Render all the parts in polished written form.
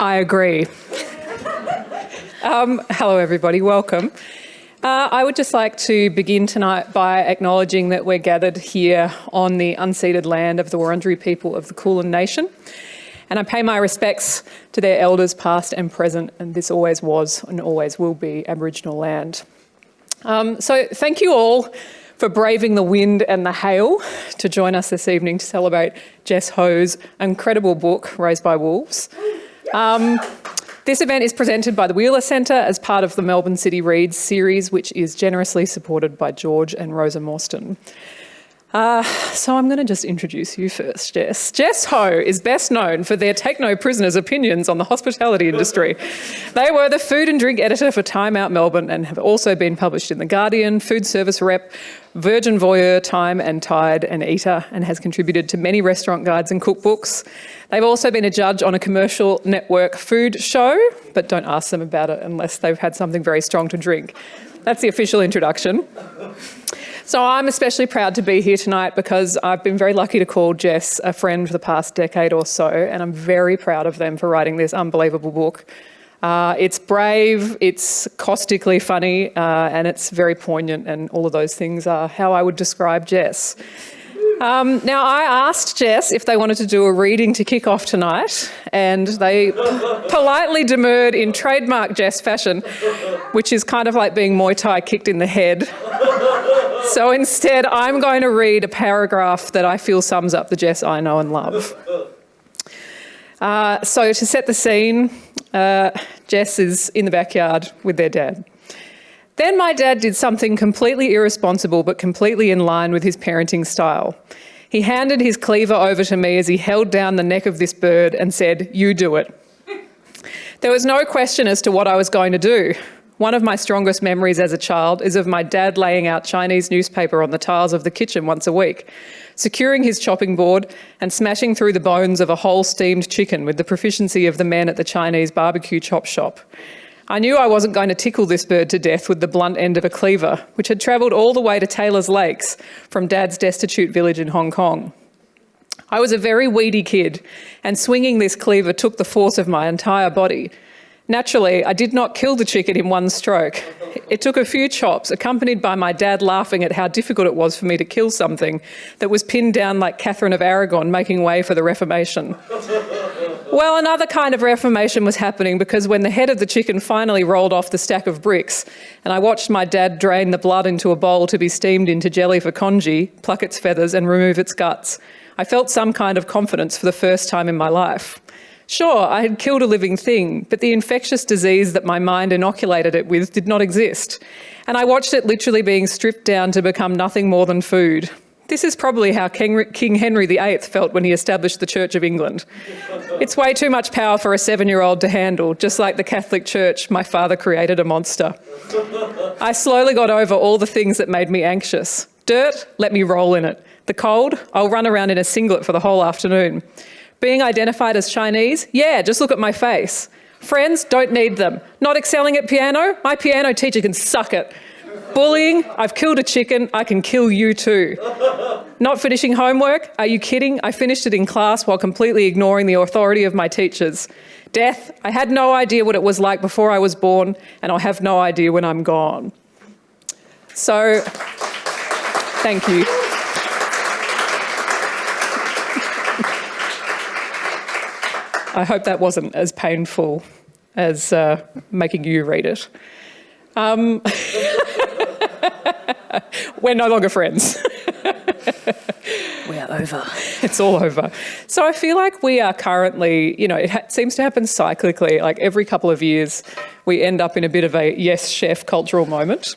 I agree. Hello, everybody. Welcome. I would just like to begin tonight by acknowledging that we're gathered here on the unceded land of the Wurundjeri people of the Kulin Nation. And I pay my respects to their elders past and present, and this always was and always will be Aboriginal land. So thank you all for braving the wind and the hail to join us this evening to celebrate Jess Ho's incredible book, Raised by Wolves. This event is presented by the Wheeler Centre as part of the Melbourne City Reads series, which is generously supported by George and Rosa Morstan. So I'm going to just introduce you first, Jess. Jess Ho is best known for their Take No Prisoners opinions on the hospitality industry. They were the food and drink editor for Time Out Melbourne and have also been published in The Guardian, Food Service Rep, Virgin Voyeur, Time and Tide and Eater, and has contributed to many restaurant guides and cookbooks. They've also been a judge on a commercial network food show, but don't ask them about it unless they've had something very strong to drink. That's the official introduction. So I'm especially proud to be here tonight because I've been very lucky to call Jess a friend for the past decade or so, and I'm very proud of them for writing this unbelievable book. It's brave, it's caustically funny, and it's very poignant, and all of those things are how I would describe Jess. Now, I asked Jess if they wanted to do a reading to kick off tonight, and they politely demurred in trademark Jess fashion, which is kind of like being Muay Thai kicked in the head. So instead, I'm going to read a paragraph that I feel sums up the Jess I know and love. So to set the scene, Jess is in the backyard with their dad. Then my dad did something completely irresponsible but completely in line with his parenting style. He handed his cleaver over to me as he held down the neck of this bird and said, "You do it." There was no question as to what I was going to do. One of my strongest memories as a child is of my dad laying out Chinese newspaper on the tiles of the kitchen once a week, securing his chopping board and smashing through the bones of a whole steamed chicken with the proficiency of the men at the Chinese barbecue chop shop. I knew I wasn't going to tickle this bird to death with the blunt end of a cleaver, which had travelled all the way to Taylor's Lakes from Dad's destitute village in Hong Kong. I was a very weedy kid, and swinging this cleaver took the force of my entire body. Naturally, I did not kill the chicken in one stroke. It took a few chops, accompanied by my dad laughing at how difficult it was for me to kill something that was pinned down like Catherine of Aragon, making way for the Reformation. Well, another kind of reformation was happening because when the head of the chicken finally rolled off the stack of bricks and I watched my dad drain the blood into a bowl to be steamed into jelly for congee, pluck its feathers and remove its guts, I felt some kind of confidence for the first time in my life. Sure, I had killed a living thing, but the infectious disease that my mind inoculated it with did not exist, and I watched it literally being stripped down to become nothing more than food. This is probably how King Henry VIII felt when he established the Church of England. It's way too much power for a 7-year-old to handle, just like the Catholic Church, my father created a monster. I slowly got over all the things that made me anxious. Dirt, let me roll in it. The cold, I'll run around in a singlet for the whole afternoon. Being identified as Chinese? Yeah, just look at my face. Friends? Don't need them. Not excelling at piano? My piano teacher can suck it. Bullying? I've killed a chicken. I can kill you too. Not finishing homework? Are you kidding? I finished it in class while completely ignoring the authority of my teachers. Death? I had no idea what it was like before I was born, and I'll have no idea when I'm gone. So, thank you. I hope that wasn't as painful as making you read it. We're no longer friends. We're over. It's all over. So I feel like we are currently, it seems to happen cyclically. Like every couple of years, we end up in a bit of a yes chef cultural moment.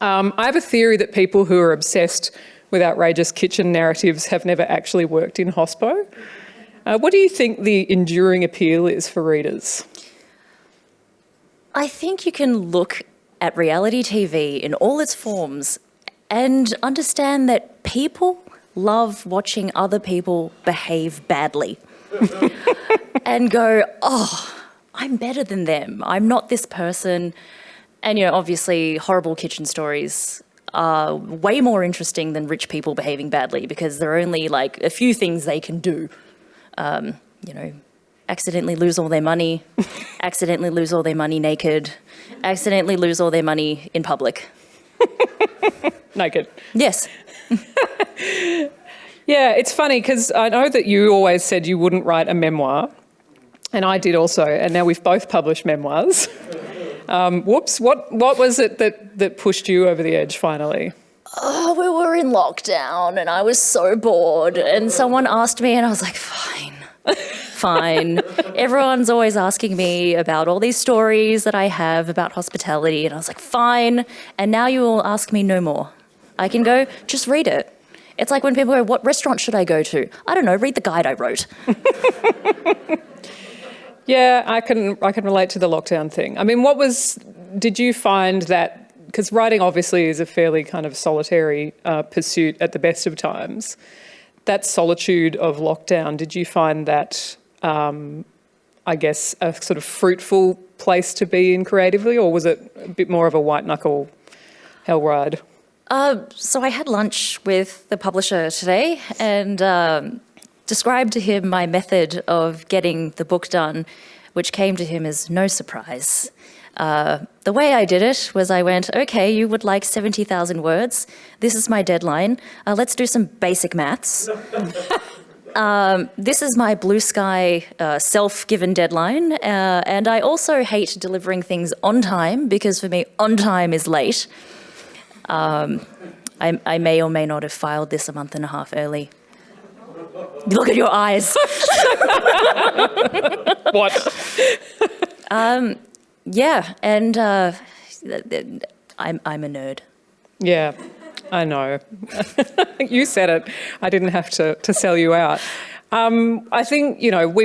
I have a theory that people who are obsessed with outrageous kitchen narratives have never actually worked in hospo. What do you think the enduring appeal is for readers? I think you can look at reality TV in all its forms and understand that people love watching other people behave badly and go, oh, I'm better than them. I'm not this person. And, obviously horrible kitchen stories are way more interesting than rich people behaving badly because there are only like a few things they can do. accidentally lose all their money, accidentally lose all their money naked, accidentally lose all their money in public. Naked. Yes. Yeah, it's funny because I know that you always said you wouldn't write a memoir, and I did also, and now we've both published memoirs. Whoops, what was it that pushed you over the edge finally? Oh, we were in lockdown and I was so bored, and someone asked me and I was like, fine. Fine. Everyone's always asking me about all these stories that I have about hospitality, and I was like, fine. And now you will ask me no more. I can go, just read it. It's like when people go, what restaurant should I go to? I don't know, read the guide I wrote. Yeah, I can relate to the lockdown thing. I mean, did you find that, because writing obviously is a fairly kind of solitary pursuit at the best of times, that solitude of lockdown, did you find that, I guess, a sort of fruitful place to be in creatively, or was it a bit more of a white knuckle hell ride? So I had lunch with the publisher today and described to him my method of getting the book done, which came to him as no surprise. The way I did it was I went, okay, you would like 70,000 words. This is my deadline. Let's do some basic maths. This is my blue sky self-given deadline. And I also hate delivering things on time because for me, on time is late. I may or may not have filed this a month and a half early. Look at your eyes. What? Yeah, and I'm a nerd. Yeah, I know. You said it. I didn't have to sell you out. I think,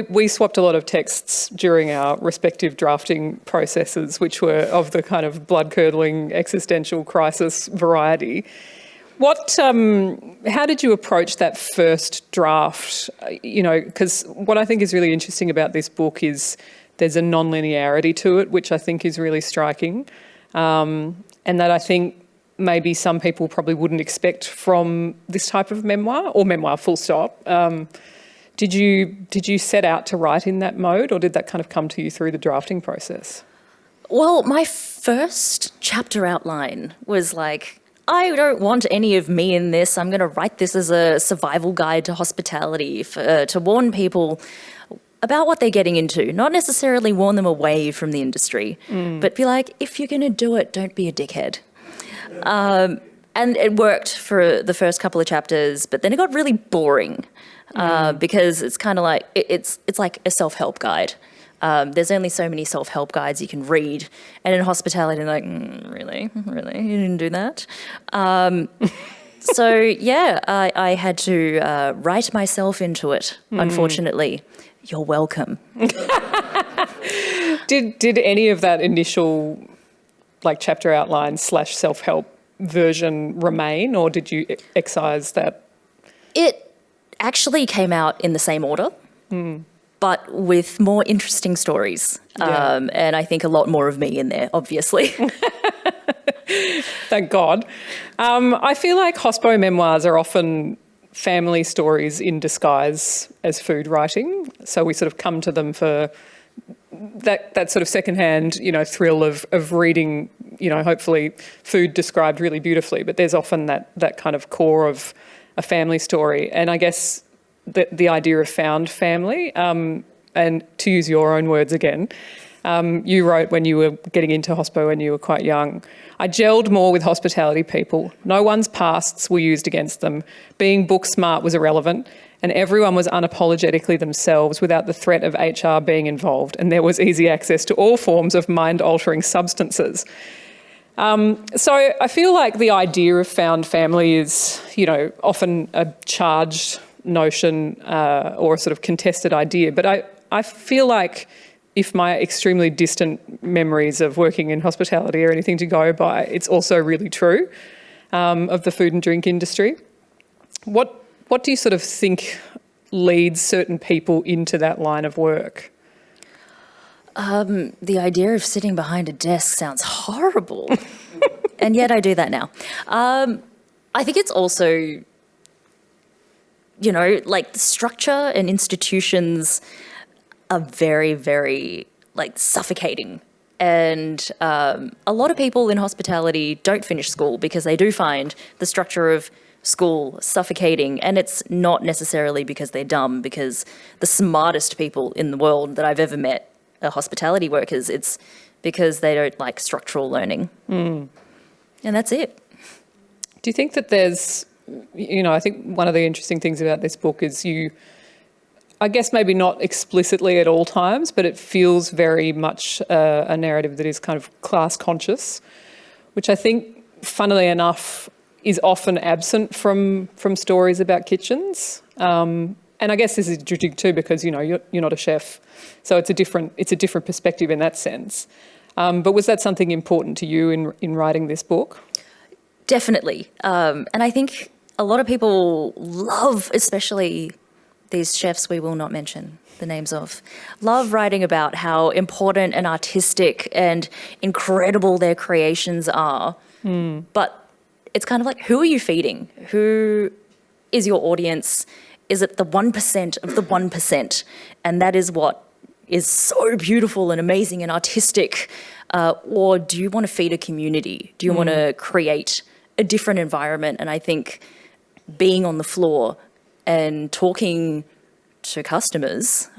we swapped a lot of texts during our respective drafting processes, which were of the kind of blood-curdling existential crisis variety. How did you approach that first draft? Because what I think is really interesting about this book is there's a non-linearity to it, which I think is really striking, and that I think maybe some people probably wouldn't expect from this type of memoir, or memoir full stop. Did you set out to write in that mode, or did that kind of come to you through the drafting process? Well, my first chapter outline was like, I don't want any of me in this. I'm going to write this as a survival guide to hospitality to warn people about what they're getting into, not necessarily warn them away from the industry, but be like, if you're going to do it, don't be a dickhead. And it worked for the first couple of chapters, but then it got really boring because it's kind of like, it's like a self-help guide. There's only so many self-help guides you can read. And in hospitality, like, really? You didn't do that? So, yeah, I had to write myself into it, unfortunately. You're welcome. Did any of that initial chapter outline / self-help version remain, or did you excise that? It actually came out in the same order. But with more interesting stories. Yeah. And I think a lot more of me in there, obviously. Thank God. I feel like hospo memoirs are often family stories in disguise as food writing. So we sort of come to them for that sort of secondhand, thrill of reading, hopefully food described really beautifully. But there's often that kind of core of a family story. And I guess the idea of found family, and to use your own words again, you wrote when you were getting into hospo when you were quite young, I gelled more with hospitality people. No one's pasts were used against them. Being book smart was irrelevant, and everyone was unapologetically themselves without the threat of HR being involved, and there was easy access to all forms of mind-altering substances. So I feel like the idea of found family is, often a charged notion or a sort of contested idea. But I feel like if my extremely distant memories of working in hospitality are anything to go by, it's also really true of the food and drink industry. What do you sort of think leads certain people into that line of work? The idea of sitting behind a desk sounds horrible. And yet I do that now. I think it's also, the structure and institutions are very, very like suffocating. And a lot of people in hospitality don't finish school because they do find the structure of school suffocating. And it's not necessarily because they're dumb, because the smartest people in the world that I've ever met are hospitality workers. It's because they don't like structural learning. And that's it. Do you think that there's, I think one of the interesting things about this book is I guess maybe not explicitly at all times, but it feels very much a narrative that is kind of class conscious, which I think, funnily enough, is often absent from stories about kitchens. And I guess this is interesting too because you're not a chef, so it's a different perspective in that sense. But was that something important to you in writing this book? Definitely, and I think a lot of people love, especially these chefs we will not mention the names of, love writing about how important and artistic and incredible their creations are. But it's kind of like, who are you feeding? Who is your audience? Is it the 1% of the 1%? And that is what is so beautiful and amazing and artistic. Or do you want to feed a community? Do you want to create a different environment? And I think being on the floor and talking to customers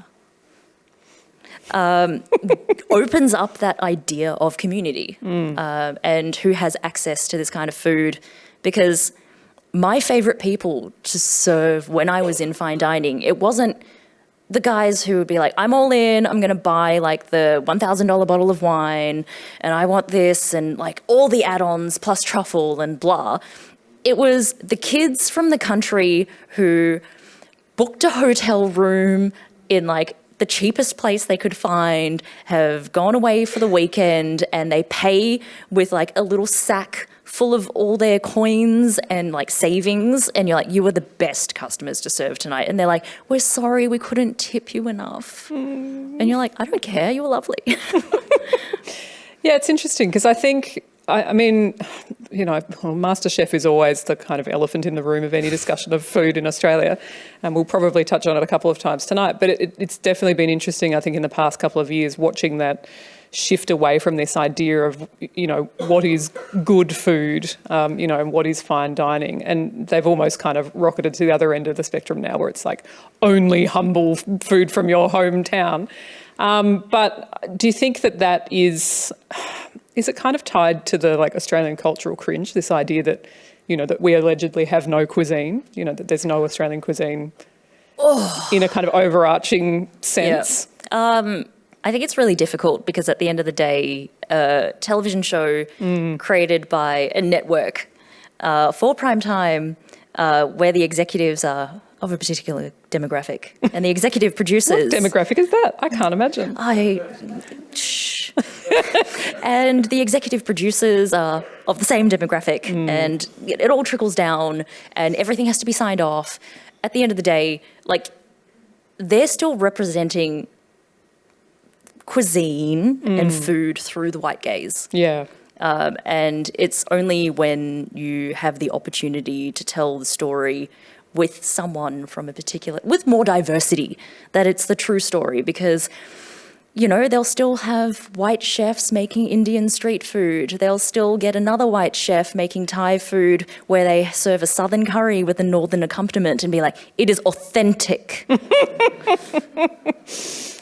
opens up that idea of community and who has access to this kind of food. Because my favourite people to serve when I was in fine dining, it wasn't the guys who would be like, I'm all in, I'm going to buy like the $1,000 bottle of wine and I want this and like all the add-ons plus truffle and blah. It was the kids from the country who booked a hotel room in like the cheapest place they could find, have gone away for the weekend, and they pay with like a little sack full of all their coins and like savings, and you're like, you were the best customers to serve tonight. And they're like, we're sorry, we couldn't tip you enough. And you're like, I don't care, you were lovely. Yeah, it's interesting because I think, I mean, MasterChef is always the kind of elephant in the room of any discussion of food in Australia, and we'll probably touch on it a couple of times tonight. But it's definitely been interesting, I think, in the past couple of years, watching that shift away from this idea of, what is good food, and what is fine dining. And they've almost kind of rocketed to the other end of the spectrum now, where it's like only humble food from your hometown. But do you think that is it kind of tied to the like Australian cultural cringe, this idea that, that we allegedly have no cuisine, that there's no Australian cuisine in a kind of overarching sense? Yeah. I think it's really difficult because at the end of the day, a television show created by a network for prime time, where the executives are of a particular demographic, and the executive producers. What demographic is that? I can't imagine. Shh. And the executive producers are of the same demographic, and it all trickles down, and everything has to be signed off. At the end of the day, like, they're still representing cuisine and food through the white gaze. Yeah. And it's only when you have the opportunity to tell the story with someone from with more diversity, that it's the true story. Because, they'll still have white chefs making Indian street food. They'll still get another white chef making Thai food where they serve a southern curry with a northern accompaniment and be like, it is authentic.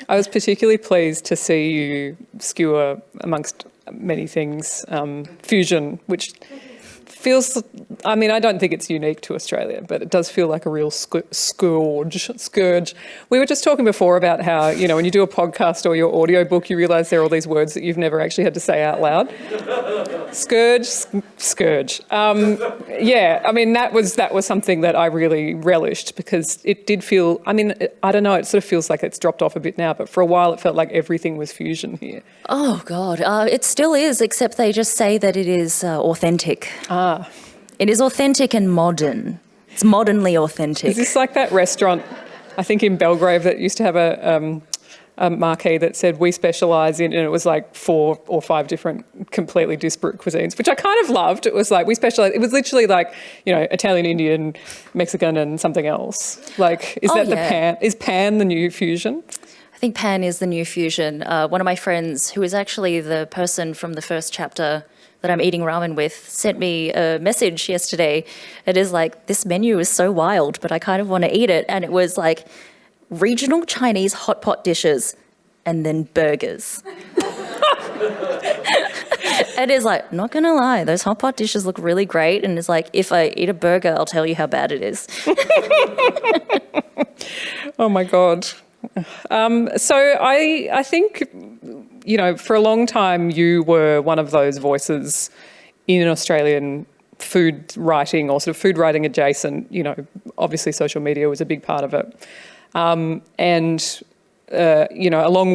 I was particularly pleased to see you skewer, amongst many things, fusion, which feels, I mean, I don't think it's unique to Australia, but it does feel like a real scourge. We were just talking before about how, when you do a podcast or your audiobook, you realise there are all these words that you've never actually had to say out loud. Scourge. Yeah, I mean, that was something that I really relished because it did feel, I mean, I don't know, it sort of feels like it's dropped off a bit now, but for a while it felt like everything was fusion here. Oh, God. It still is, except they just say that it is authentic. It is authentic and modern. It's modernly authentic. Is this like that restaurant, I think in Belgrave, that used to have a marquee that said, we specialise in, and it was like 4 or 5 different completely disparate cuisines, which I kind of loved. It was like, we specialise, it was literally like, Italian, Indian, Mexican and something else. Like, is that the pan? Is pan the new fusion? I think pan is the new fusion. One of my friends, who is actually the person from the first chapter that I'm eating ramen with, sent me a message yesterday. It is like, this menu is so wild, but I kind of want to eat it. And it was like regional Chinese hot pot dishes and then burgers. It is like, not going to lie, those hot pot dishes look really great. And it's like, if I eat a burger, I'll tell you how bad it is. Oh my God. So I think, for a long time you were one of those voices in Australian food writing or sort of food writing adjacent. Obviously social media was a big part of it. Along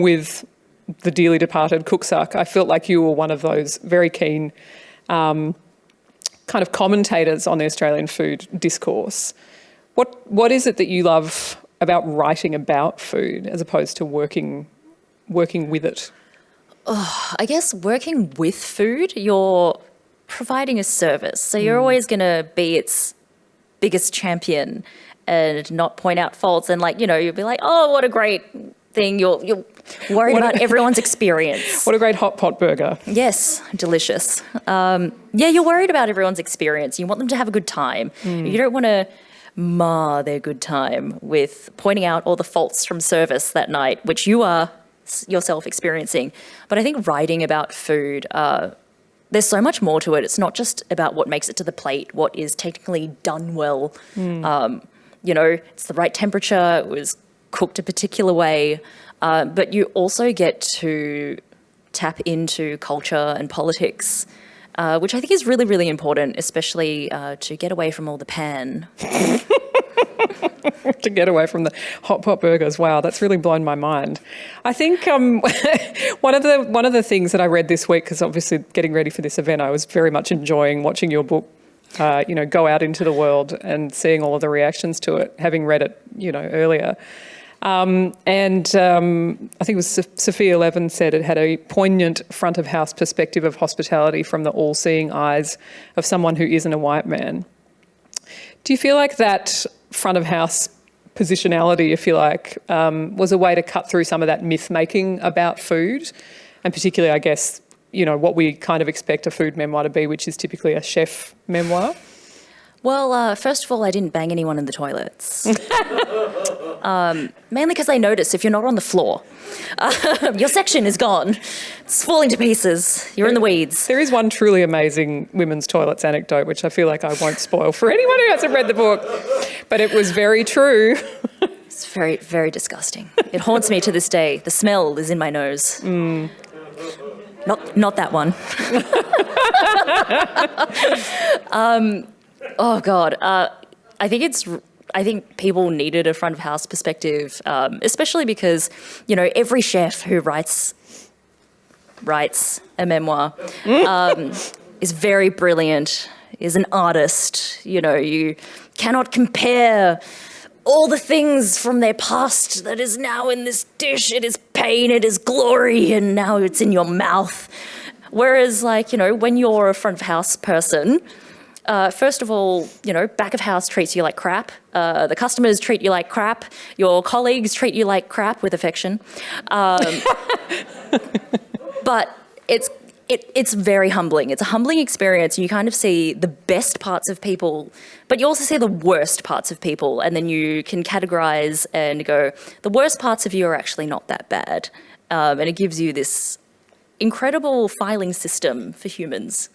with the dearly departed Cooksuck, I felt like you were one of those very keen kind of commentators on the Australian food discourse. What is it that you love about writing about food as opposed to working with it? I guess working with food, you're providing a service. So you're always going to be its biggest champion and not point out faults. And you'll be like, oh, what a great thing. You're worried about everyone's experience. What a great hot pot burger. Yes, delicious. You're worried about everyone's experience. You want them to have a good time. You don't want to mar their good time with pointing out all the faults from service that night, which you are yourself experiencing. But I think writing about food, there's so much more to it. It's not just about what makes it to the plate, what is technically done well. It's the right temperature, it was cooked a particular way, but you also get to tap into culture and politics, which I think is really, really important, especially to get away from all the pan. To get away from the hot pot burgers. Wow, that's really blown my mind. I think one of the things that I read this week, because obviously getting ready for this event, I was very much enjoying watching your book, go out into the world and seeing all of the reactions to it, having read it, earlier. I think it was Sophia Levin said it had a poignant front of house perspective of hospitality from the all-seeing eyes of someone who isn't a white man. Do you feel like that front of house positionality, if you like, was a way to cut through some of that myth making about food, and particularly, I guess, what we kind of expect a food memoir to be, which is typically a chef memoir? Well, first of all, I didn't bang anyone in the toilets. Mainly because I noticed if you're not on the floor, your section is gone. It's falling to pieces. You're in the weeds. There is one truly amazing women's toilets anecdote, which I feel like I won't spoil for anyone who hasn't read the book, but it was very true. It's very, very disgusting. It haunts me to this day. The smell is in my nose. Not that one. Oh God, I think people needed a front of house perspective, especially because every chef who writes a memoir is very brilliant, is an artist. You cannot compare all the things from their past that is now in this dish. It is pain, it is glory, and now it's in your mouth. Whereas, when you're a front of house person, first of all, back of house treats you like crap. The customers treat you like crap. Your colleagues treat you like crap with affection. But it's very humbling. It's a humbling experience. You kind of see the best parts of people, but you also see the worst parts of people. And then you can categorize and go, the worst parts of you are actually not that bad. And it gives you this incredible filing system for humans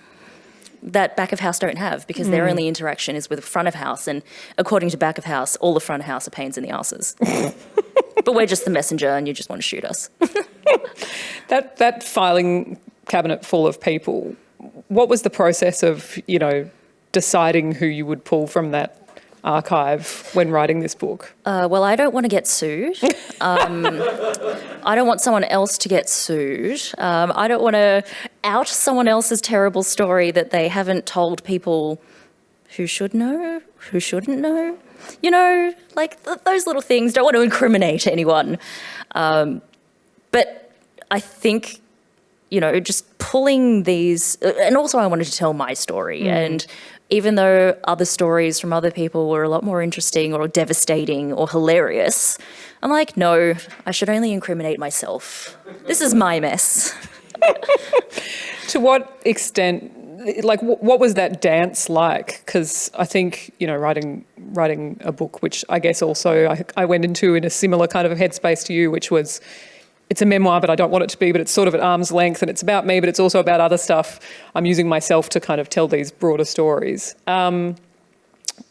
that back of house don't have, because their only interaction is with front of house, and according to back of house, all the front of house are pains in the asses. But we're just the messenger, and you just want to shoot us. That filing cabinet full of people, what was the process of, deciding who you would pull from that archive when writing this book? Well, I don't want to get sued. I don't want someone else to get sued. I don't want to out someone else's terrible story that they haven't told people who should know, who shouldn't know. Those little things. Don't want to incriminate anyone. But I think, just pulling these, and also I wanted to tell my story, and even though other stories from other people were a lot more interesting or devastating or hilarious, I'm like, no, I should only incriminate myself. This is my mess. To what extent, like, what was that dance like? Because I think, you know, writing a book, which I guess also I went into in a similar kind of headspace to you, which was, it's a memoir, but I don't want it to be, but it's sort of at arm's length, and it's about me, but it's also about other stuff. I'm using myself to kind of tell these broader stories.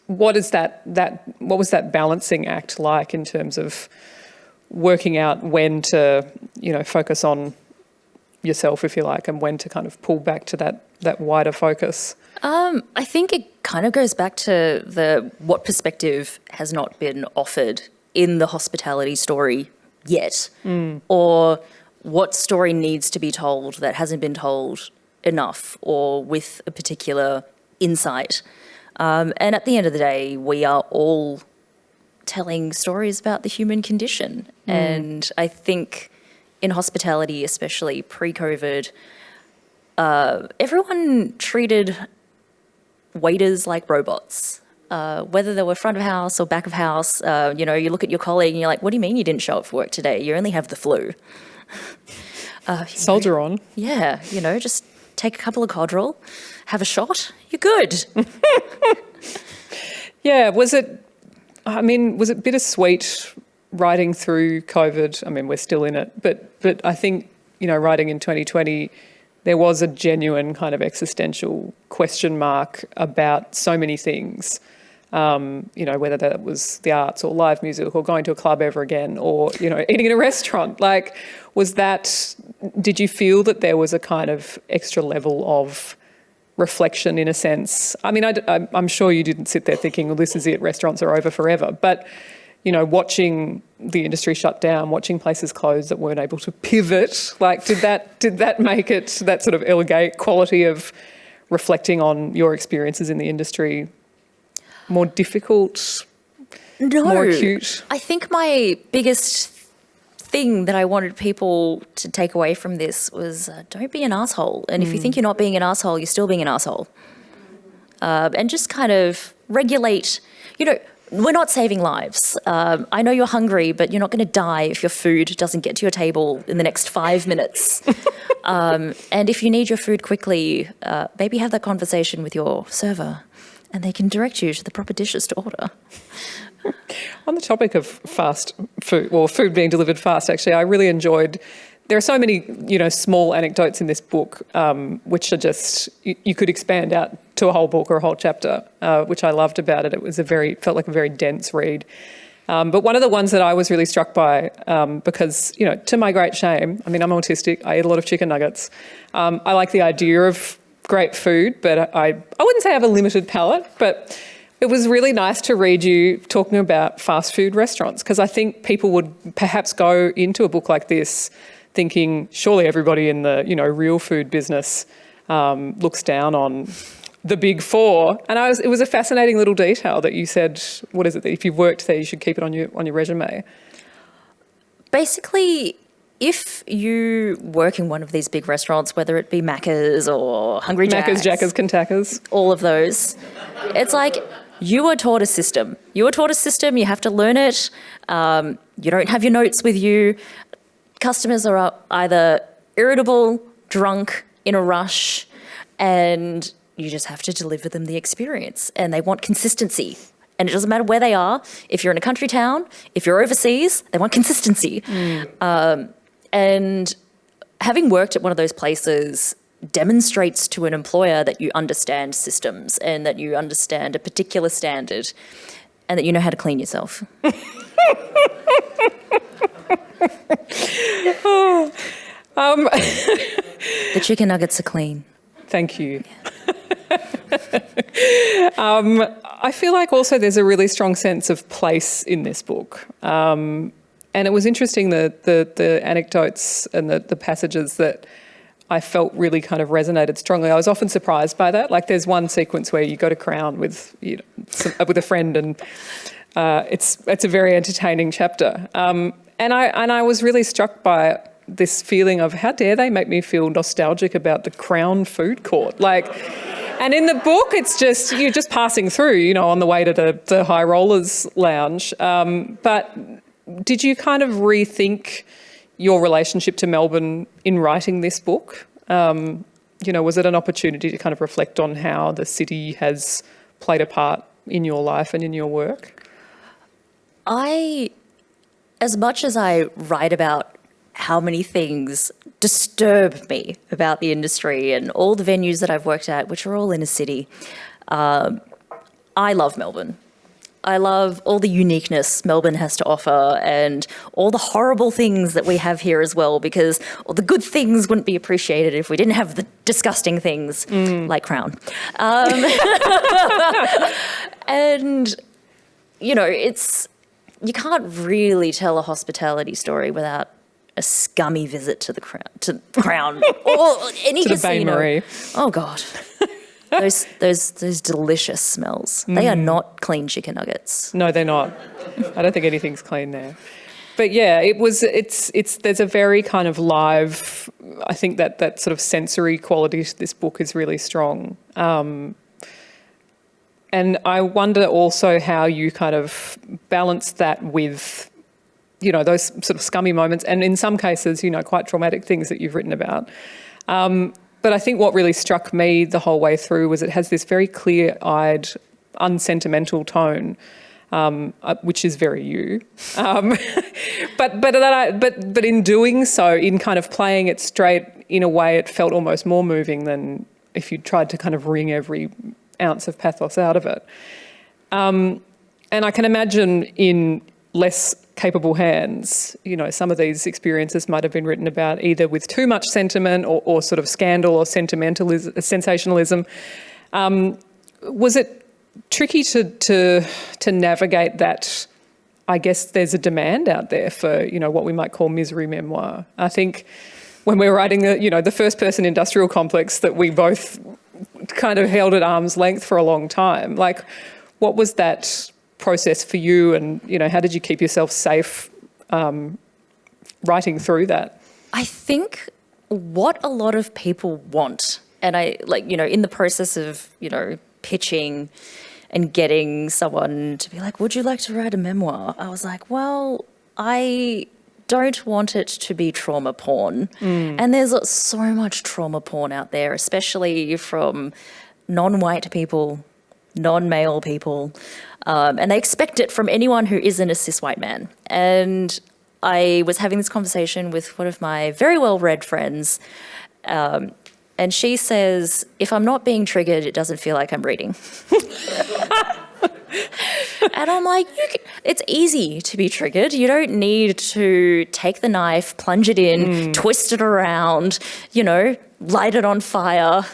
What was that balancing act like in terms of working out when to, you know, focus on yourself, if you like, and when to kind of pull back to that wider focus? I think it kind of goes back to what perspective has not been offered in the hospitality story yet, or what story needs to be told that hasn't been told enough or with a particular insight. And at the end of the day, we are all telling stories about the human condition. And I think in hospitality, especially pre-COVID, everyone treated waiters like robots. Whether they were front of house or back of house, you know, you look at your colleague and you're like, what do you mean you didn't show up for work today? You only have the flu. Soldier on. Yeah, you know, just take a couple of Codral, have a shot, you're good. Yeah, was it bittersweet writing through COVID? I mean, we're still in it, but I think, you know, writing in 2020, there was a genuine kind of existential question mark about so many things. You know, whether that was the arts or live music or going to a club ever again or, you know, eating in a restaurant. Like, did you feel that there was a kind of extra level of reflection in a sense? I mean, I'm sure you didn't sit there thinking, well, this is it, restaurants are over forever. But, you know, watching the industry shut down, watching places close that weren't able to pivot, like, did that make it, that sort of elegate quality of reflecting on your experiences in the industry, more difficult, more acute? I think my biggest thing that I wanted people to take away from this was don't be an asshole. And if you think you're not being an asshole, you're still being an asshole. And just kind of regulate, you know, we're not saving lives. I know you're hungry, but you're not going to die if your food doesn't get to your table in the next 5 minutes. And if you need your food quickly, maybe have that conversation with your server and they can direct you to the proper dishes to order. On the topic of fast food, or food being delivered fast, actually, I really enjoyed, there are so many, you know, small anecdotes in this book, which are just, you could expand out to a whole book or a whole chapter, which I loved about it. It felt like a very dense read. But one of the ones that I was really struck by, because, you know, to my great shame, I mean, I'm autistic, I eat a lot of chicken nuggets. I like the idea of great food, but I wouldn't say I have a limited palate, but it was really nice to read you talking about fast food restaurants, because I think people would perhaps go into a book like this thinking, surely everybody in the, you know, real food business looks down on the big four. And it was a fascinating little detail that you said, what is it, that if you've worked there, you should keep it on your resume. Basically, if you work in one of these big restaurants, whether it be Macca's or Hungry Jack's, Macca's, Jackers, Kentuckers, all of those, it's like you are taught a system. You are taught a system, you have to learn it. You don't have your notes with you. Customers are either irritable, drunk, in a rush, and you just have to deliver them the experience. And they want consistency. And it doesn't matter where they are. If you're in a country town, if you're overseas, they want consistency. And having worked at one of those places demonstrates to an employer that you understand systems and that you understand a particular standard and that you know how to clean yourself. The chicken nuggets are clean. Thank you. I feel like also there's a really strong sense of place in this book. And it was interesting, the anecdotes and the passages that I felt really kind of resonated strongly. I was often surprised by that. Like, there's one sequence where you go to Crown with, you know, with a friend, and it's a very entertaining chapter. And I was really struck by this feeling of, how dare they make me feel nostalgic about the Crown food court? Like, And in the book, it's just, you're just passing through, you know, on the way to the High Rollers Lounge. But did you kind of rethink your relationship to Melbourne in writing this book? You know, was it an opportunity to kind of reflect on how the city has played a part in your life and in your work? As much as I write about how many things disturb me about the industry and all the venues that I've worked at, which are all inner city, I love Melbourne. I love all the uniqueness Melbourne has to offer and all the horrible things that we have here as well, because all the good things wouldn't be appreciated if we didn't have the disgusting things like Crown. And, you know, you can't really tell a hospitality story without a scummy visit to the Crown or any to the casino. Bain-Marie. Oh, God. Those delicious smells. They are not clean chicken nuggets. No, they're not. I don't think anything's clean there. But yeah, there's a very kind of live, I think that sort of sensory quality to this book is really strong. And I wonder also how you kind of balance that with, you know, those sort of scummy moments and in some cases, you know, quite traumatic things that you've written about. But I think what really struck me the whole way through was it has this very clear-eyed, unsentimental tone, which is very you. But in doing so, in kind of playing it straight, in a way, it felt almost more moving than if you tried to kind of wring every ounce of pathos out of it. And I can imagine in less capable hands, you know, some of these experiences might have been written about either with too much sentiment or sort of scandal or sensationalism. Was it tricky to navigate that? I guess there's a demand out there for, you know, what we might call misery memoir. I think when we were writing the first person industrial complex that we both kind of held at arm's length for a long time, like what was that process for you, and you know, how did you keep yourself safe writing through that? I think what a lot of people want, and I like, you know, in the process of, you know, pitching and getting someone to be like, would you like to write a memoir? I was like, well, I don't want it to be trauma porn. And there's so much trauma porn out there, especially from non-white people, non-male people, and they expect it from anyone who isn't a cis white man. And I was having this conversation with one of my very well-read friends, and she says, if I'm not being triggered, it doesn't feel like I'm reading. And I'm like, it's easy to be triggered. You don't need to take the knife, plunge it in, twist it around, you know, light it on fire.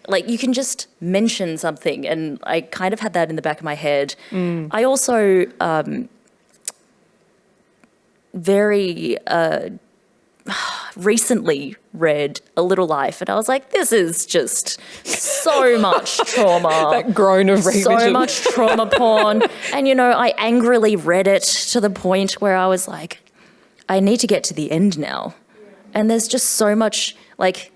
Like, you can just mention something. And I kind of had that in the back of my head. I also very recently read A Little Life, and I was like, this is just so much trauma. That groan of revision. So much trauma porn. And, you know, I angrily read it to the point where I was like, I need to get to the end now. And there's just so much, like,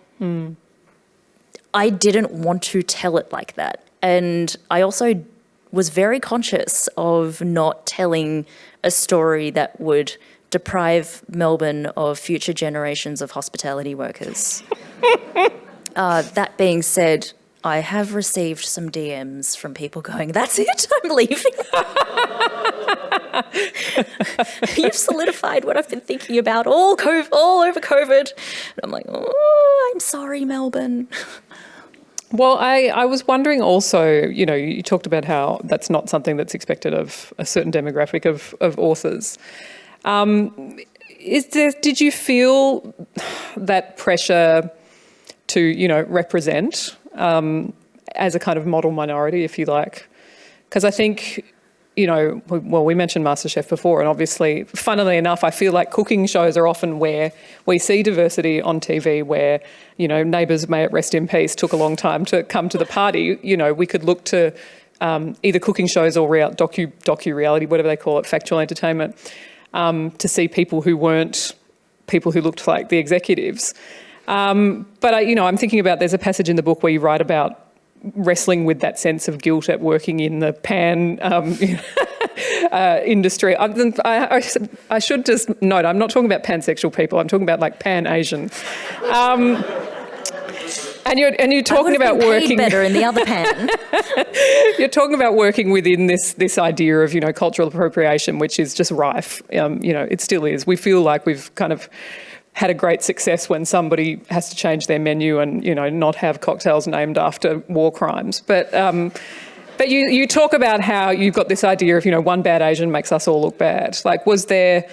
I didn't want to tell it like that. And I also was very conscious of not telling a story that would deprive Melbourne of future generations of hospitality workers. That being said, I have received some DMs from people going, that's it, I'm leaving. You've solidified what I've been thinking about all over COVID. And I'm like, oh, I'm sorry, Melbourne. Well, I was wondering also, you know, you talked about how that's not something that's expected of a certain demographic of authors. Did you feel that pressure to, you know, represent as a kind of model minority, if you like? Because I think, you know, well, we mentioned MasterChef before, and obviously, funnily enough, I feel like cooking shows are often where we see diversity on TV, where, you know, Neighbours, may it rest in peace, took a long time to come to the party. You know, we could look to either cooking shows or docu-reality, whatever they call it, factual entertainment, to see people who weren't people who looked like the executives. But, you know, I'm thinking about, there's a passage in the book where you write about wrestling with that sense of guilt at working in the pan industry. I should just note, I'm not talking about pansexual people. I'm talking about like pan-Asian. And you're talking about working better in the other pan. You're talking about working within this idea of, cultural appropriation, which is just rife. It still is. We feel like we've kind of had a great success when somebody has to change their menu and, not have cocktails named after war crimes. But you talk about how you've got this idea of, one bad Asian makes us all look bad. Like, was that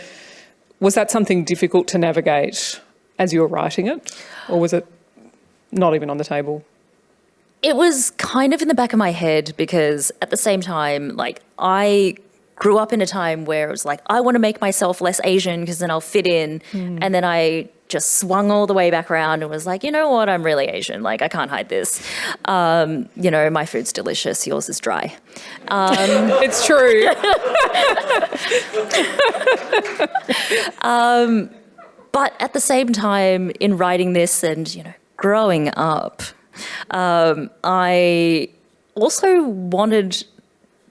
something difficult to navigate as you were writing it, or was it not even on the table? It was kind of in the back of my head because at the same time, like, I grew up in a time where it was like, I want to make myself less Asian because then I'll fit in. And then I just swung all the way back around and was like, you know what, I'm really Asian. Like, I can't hide this. My food's delicious. Yours is dry. It's true. But at the same time, in writing this and, growing up, I also wanted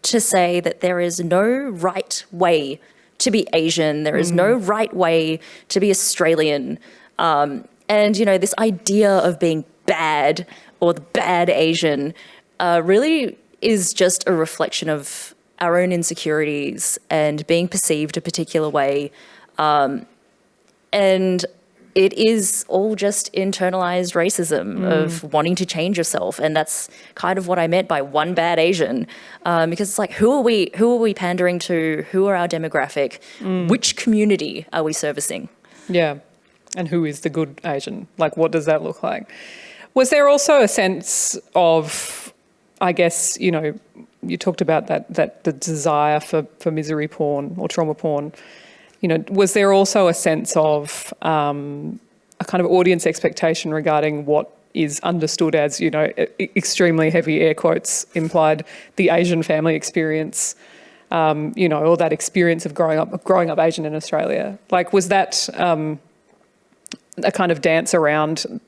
to say that there is no right way to be Asian. There is no right way to be Australian. And, this idea of being bad or the bad Asian really is just a reflection of our own insecurities and being perceived a particular way. And it is all just internalized racism of wanting to change yourself. And that's kind of what I meant by one bad Asian. Because it's like, who are we pandering to? Who are our demographic? Which community are we servicing? Yeah. And who is the good Asian? Like, what does that look like? Was there also a sense of, I guess, you talked about that the desire for misery porn or trauma porn. Was there also a sense of a kind of audience expectation regarding what is understood as, extremely heavy air quotes implied, the Asian family experience, or that experience of growing up Asian in Australia? Like, was that a kind of dance around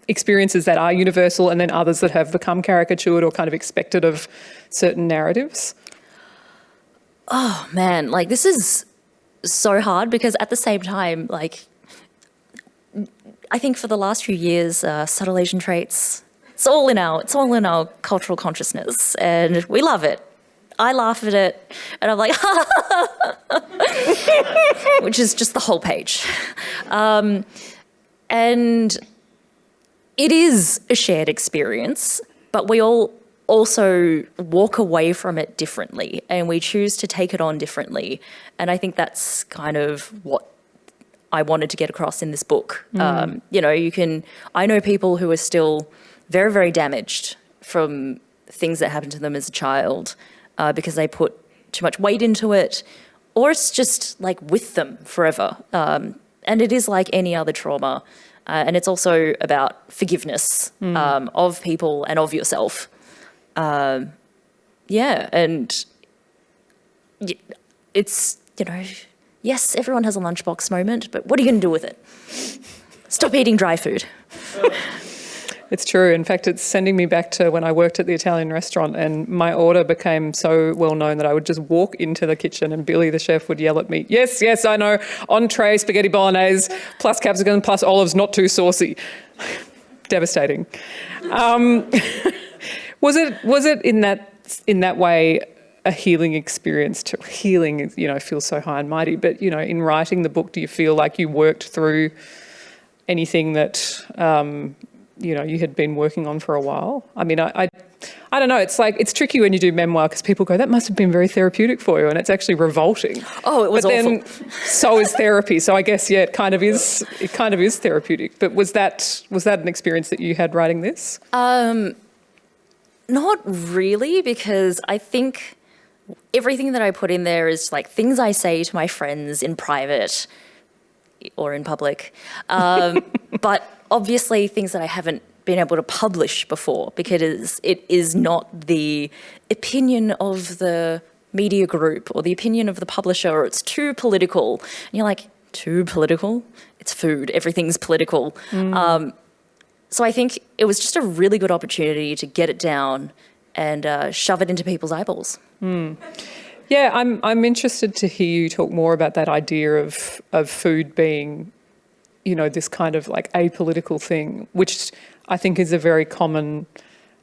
experiences that are universal and then others that have become caricatured or kind of expected of certain narratives? Oh, man, like, this is so hard because at the same time, like, I think for the last few years, subtle Asian traits, it's all in our cultural consciousness, and we love it. I laugh at it, and I'm like, which is just the whole page. And it is a shared experience, but we all also walk away from it differently, and we choose to take it on differently. And I think that's kind of what I wanted to get across in this book. I know people who are still very, very damaged from things that happened to them as a child because they put too much weight into it, or it's just like with them forever. And it is like any other trauma. And it's also about forgiveness of people and of yourself. And it's, yes, everyone has a lunchbox moment, but what are you going to do with it? Stop eating dry food. It's true. In fact, it's sending me back to when I worked at the Italian restaurant and my order became so well known that I would just walk into the kitchen and Billy, the chef, would yell at me, yes, I know, entree, spaghetti bolagnese, plus capsicum, plus olives, not too saucy. Devastating. Was it in that way a healing experience? Healing, feels so high and mighty, but, in writing the book, do you feel like you worked through anything that, you had been working on for a while? I mean, I don't know. It's like, it's tricky when you do memoir because people go, that must have been very therapeutic for you. And it's actually revolting. Oh, it was awful. Then so is therapy. So I guess, yeah, it kind of is therapeutic. But was that an experience that you had writing this? Not really, because I think everything that I put in there is like things I say to my friends in private or in public. But obviously things that I haven't been able to publish before because it is not the opinion of the media group or the opinion of the publisher, or it's too political. And you're like, too political? It's food. Everything's political. So I think it was just a really good opportunity to get it down and shove it into people's eyeballs. Yeah, I'm interested to hear you talk more about that idea of food being, this kind of like apolitical thing, which I think is a very common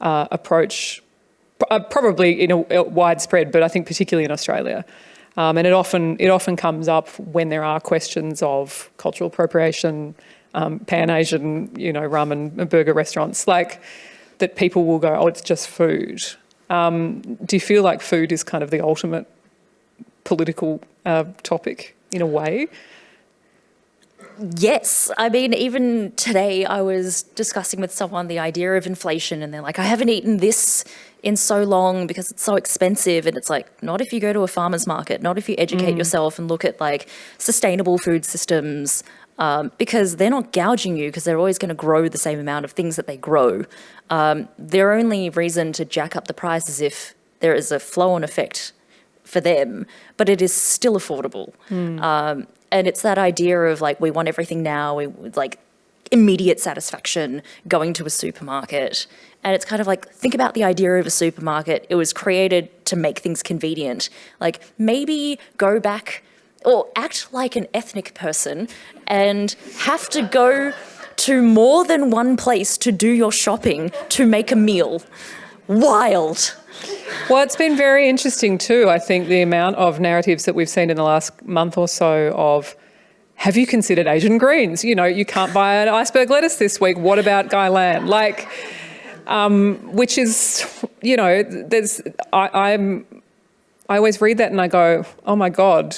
approach, probably in a widespread, but I think particularly in Australia. And it often comes up when there are questions of cultural appropriation, Pan-Asian, ramen and burger restaurants, like that people will go, oh, it's just food. Do you feel like food is kind of the ultimate political topic in a way? Yes. I mean, even today I was discussing with someone the idea of inflation, and they're like, I haven't eaten this in so long because it's so expensive. And it's like, not if you go to a farmer's market, not if you educate yourself and look at like sustainable food systems, because they're not gouging you because they're always going to grow the same amount of things that they grow. Their only reason to jack up the price is if there is a flow-on effect for them, but it is still affordable. And it's that idea of like, we want everything now, we like immediate satisfaction going to a supermarket. And it's kind of like, think about the idea of a supermarket. It was created to make things convenient. Like maybe go back or act like an ethnic person and have to go to more than one place to do your shopping to make a meal. Wild. Well, it's been very interesting too, I think, the amount of narratives that we've seen in the last month or so of, have you considered Asian greens? You can't buy an iceberg lettuce this week. What about Guy Land? Like, which is, I always read that and I go, oh my God,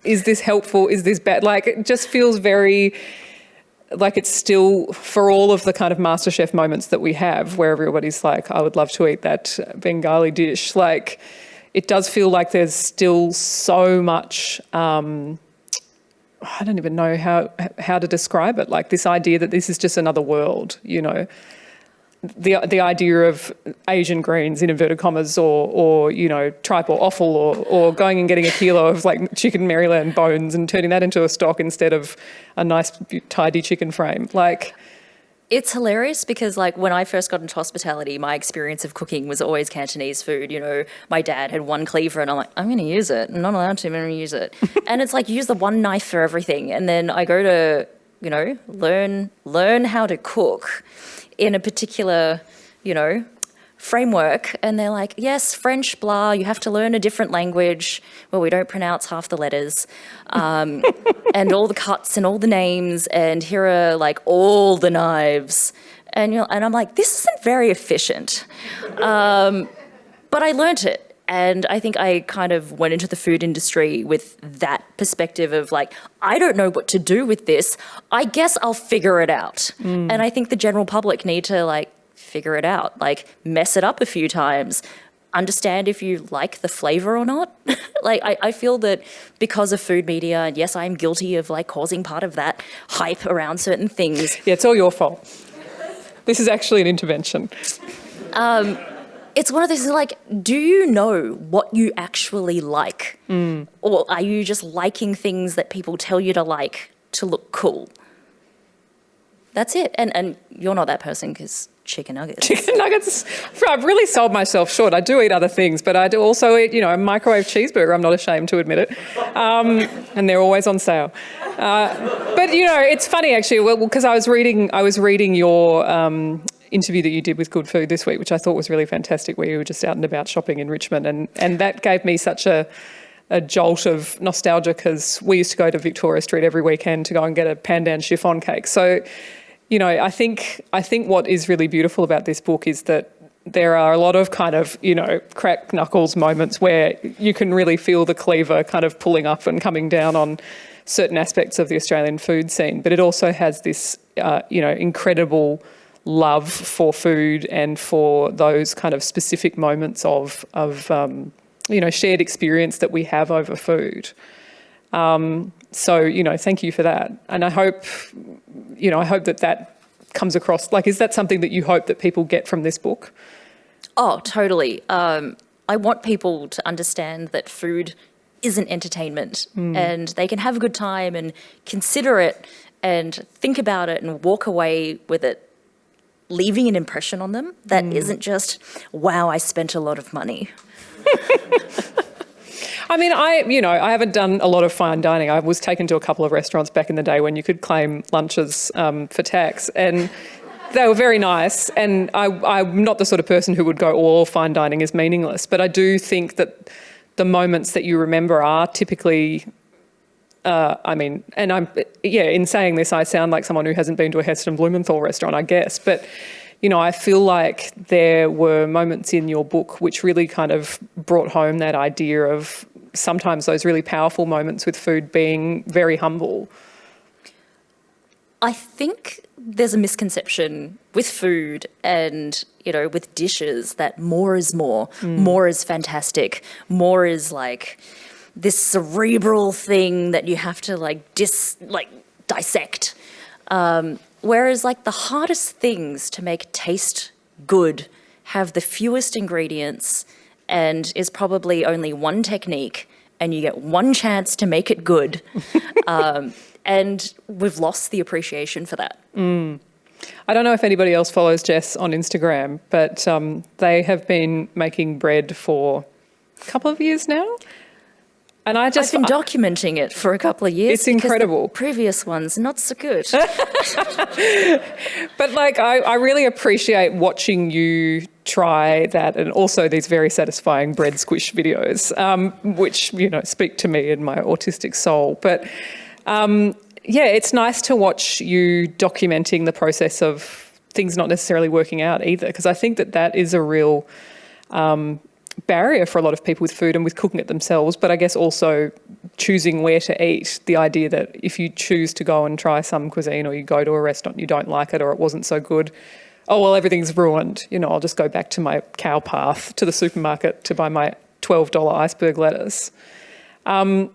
is this helpful? Is this bad? Like, it just feels very like it's still, for all of the kind of MasterChef moments that we have where everybody's like, I would love to eat that Bengali dish. Like, it does feel like there's still so much, I don't even know how to describe it. Like this idea that this is just another world, the idea of Asian greens in inverted commas or tripe or offal or going and getting a kilo of like chicken Maryland bones and turning that into a stock instead of a nice tidy chicken frame. Like, it's hilarious because like when I first got into hospitality, my experience of cooking was always Cantonese food. My dad had one cleaver and I'm like, I'm going to use it. I'm not allowed to, I'm going to use it. And it's like, use the one knife for everything. And then I go to, learn how to cook in a particular, framework. And they're like, yes, French, blah, you have to learn a different language. Well, we don't pronounce half the letters. And all the cuts and all the names. And here are like all the knives. And I'm like, this isn't very efficient. But I learnt it. And I think I kind of went into the food industry with that perspective of like, I don't know what to do with this. I guess I'll figure it out. And I think the general public need to like figure it out, like mess it up a few times, understand if you like the flavor or not. Like I feel that because of food media, and yes, I'm guilty of like causing part of that hype around certain things. Yeah, it's all your fault. This is actually an intervention. It's one of those like, do you know what you actually like? Or are you just liking things that people tell you to like to look cool? That's it. And you're not that person because chicken nuggets. Chicken nuggets. I've really sold myself short. I do eat other things, but I do also eat, a microwave cheeseburger. I'm not ashamed to admit it. And they're always on sale. But, it's funny actually, because I was reading your interview that you did with Good Food this week, which I thought was really fantastic, where you were just out and about shopping in Richmond. And that gave me such a jolt of nostalgia because we used to go to Victoria Street every weekend to go and get a pandan chiffon cake. So, I think what is really beautiful about this book is that there are a lot of kind of, crack knuckles moments where you can really feel the cleaver kind of pulling up and coming down on certain aspects of the Australian food scene. But it also has this, incredible love for food and for those kind of specific moments of shared experience that we have over food. So, thank you for that. And I hope that comes across. Like, is that something that you hope that people get from this book? Oh, totally. I want people to understand that food isn't entertainment and they can have a good time and consider it and think about it and walk away with it leaving an impression on them that isn't just, wow, I spent a lot of money. I mean, I haven't done a lot of fine dining. I was taken to a couple of restaurants back in the day when you could claim lunches for tax, and they were very nice. And I'm not the sort of person who would go, all fine dining is meaningless. But I do think that the moments that you remember are typically, in saying this, I sound like someone who hasn't been to a Heston Blumenthal restaurant, I guess. But, I feel like there were moments in your book which really kind of brought home that idea of sometimes those really powerful moments with food being very humble. I think there's a misconception with food and, with dishes that more is more. More is fantastic. More is like this cerebral thing that you have to dissect. Whereas the hardest things to make taste good have the fewest ingredients and is probably only one technique, and you get one chance to make it good. And we've lost the appreciation for that. I don't know if anybody else follows Jess on Instagram, but they have been making bread for a couple of years now. And I've been documenting it for a couple of years. It's incredible. The previous ones, not so good. But I really appreciate watching you try that, and also these very satisfying bread squish videos, which, speak to me and my autistic soul. But it's nice to watch you documenting the process of things not necessarily working out either, because I think that is a real barrier for a lot of people with food and with cooking it themselves, but I guess also choosing where to eat. The idea that if you choose to go and try some cuisine, or you go to a restaurant and you don't like it, or it wasn't so good, oh, well, everything's ruined. I'll just go back to my cow path to the supermarket to buy my $12 iceberg lettuce. I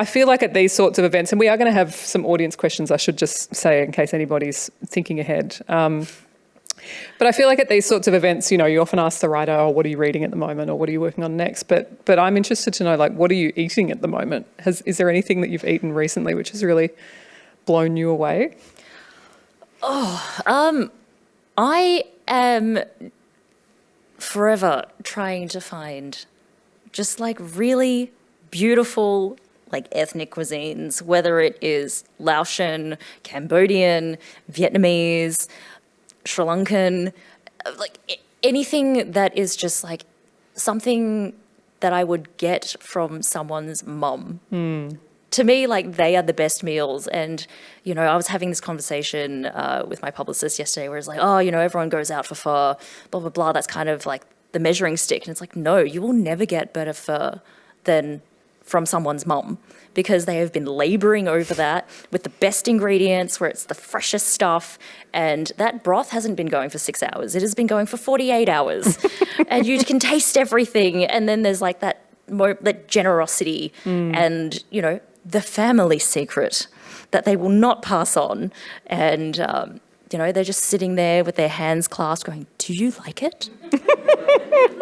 feel like at these sorts of events, and we are going to have some audience questions, I should just say, in case anybody's thinking ahead. But I feel like at these sorts of events, you often ask the writer, oh, what are you reading at the moment, or what are you working on next? But I'm interested to know, what are you eating at the moment? Is there anything that you've eaten recently which has really blown you away? I am forever trying to find just really beautiful ethnic cuisines, whether it is Laotian, Cambodian, Vietnamese, Sri Lankan, anything that is just something that I would get from someone's mum. To me, they are the best meals. And, I was having this conversation with my publicist yesterday where it's everyone goes out for pho, blah, blah, blah. That's kind of the measuring stick. And it's no, you will never get better pho than from someone's mum, because they have been labouring over that with the best ingredients, where it's the freshest stuff, and that broth hasn't been going for 6 hours. It has been going for 48 hours, and you can taste everything. And then there's that generosity and, the family secret that they will not pass on. And, they're just sitting there with their hands clasped going, do you like it?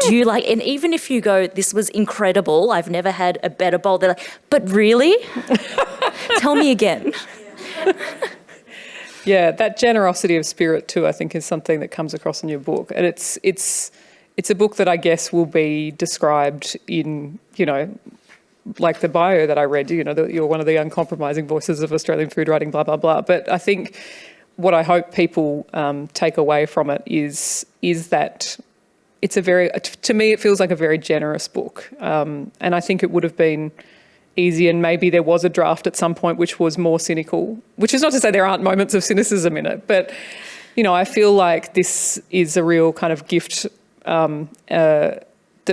Do you like, and even if you go, this was incredible, I've never had a better bowl, they're like, but really? Tell me again. Yeah, that generosity of spirit too, I think, is something that comes across in your book. And it's a book that I guess will be described in, the bio that I read, that you're one of the uncompromising voices of Australian food writing, blah, blah, blah. But I think what I hope people take away from it is that it's to me, it feels like a very generous book. And I think it would have been easy, and maybe there was a draft at some point which was more cynical, which is not to say there aren't moments of cynicism in it, but, I feel like this is a real kind of gift that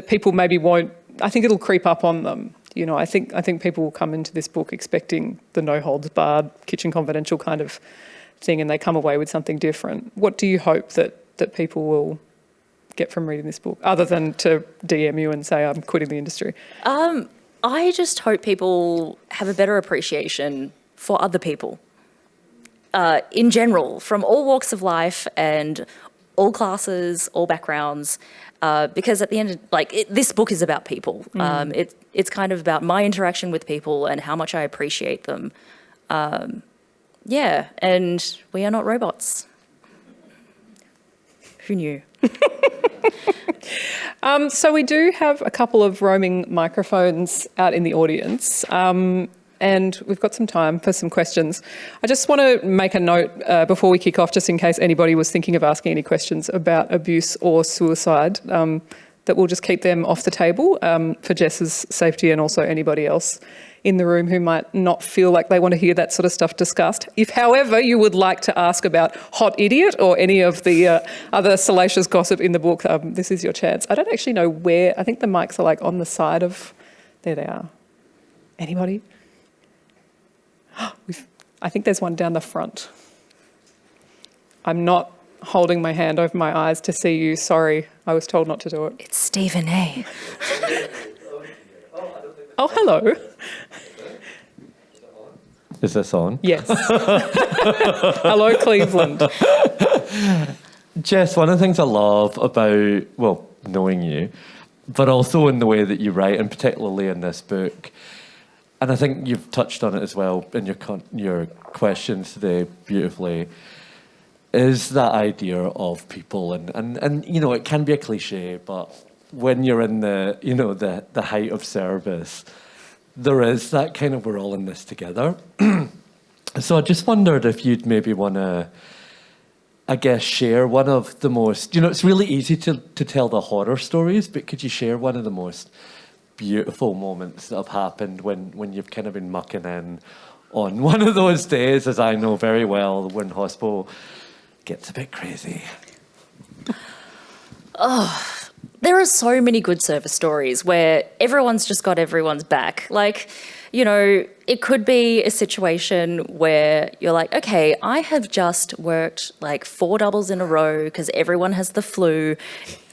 people maybe won't, I think it'll creep up on them. I think people will come into this book expecting the no holds barred, Kitchen Confidential kind of thing, and they come away with something different. What do you hope that people will get from reading this book, other than to DM you and say, I'm quitting the industry? I just hope people have a better appreciation for other people in general, from all walks of life and all classes, all backgrounds, because at the end, this book is about people. It's kind of about my interaction with people and how much I appreciate them. And we are not robots. Who knew? So we do have a couple of roaming microphones out in the audience, and we've got some time for some questions. I just want to make a note before we kick off, just in case anybody was thinking of asking any questions about abuse or suicide, that we'll just keep them off the table for Jess's safety and also anybody else in the room who might not feel like they want to hear that sort of stuff discussed. If, however, you would like to ask about Hot Idiot or any of the other salacious gossip in the book, this is your chance. I don't actually know where. I think the mics are like on the side of... There they are. Anybody? I think there's one down the front. I'm not holding my hand over my eyes to see you. Sorry, I was told not to do it. It's Stephen A. Oh, hello. Is this on? Yes. Hello, Cleveland. Jess, one of the things I love about, well, knowing you, but also in the way that you write, and particularly in this book, and I think you've touched on it as well in your questions today beautifully, is that idea of people. And you know, it can be a cliche, but when you're in the, you know, the height of service, there is that kind of, we're all in this together. So I just wondered if you'd maybe want to, I guess, share one of the most, you know, it's really easy to tell the horror stories, but could you share one of the most beautiful moments that have happened when you've kind of been mucking in on one of those days, as I know very well, when hospital gets a bit crazy? Oh, there are so many good service stories where everyone's just got everyone's back. Like, you know, it could be a situation where you're like, okay, I have just worked like 4 doubles in a row because everyone has the flu.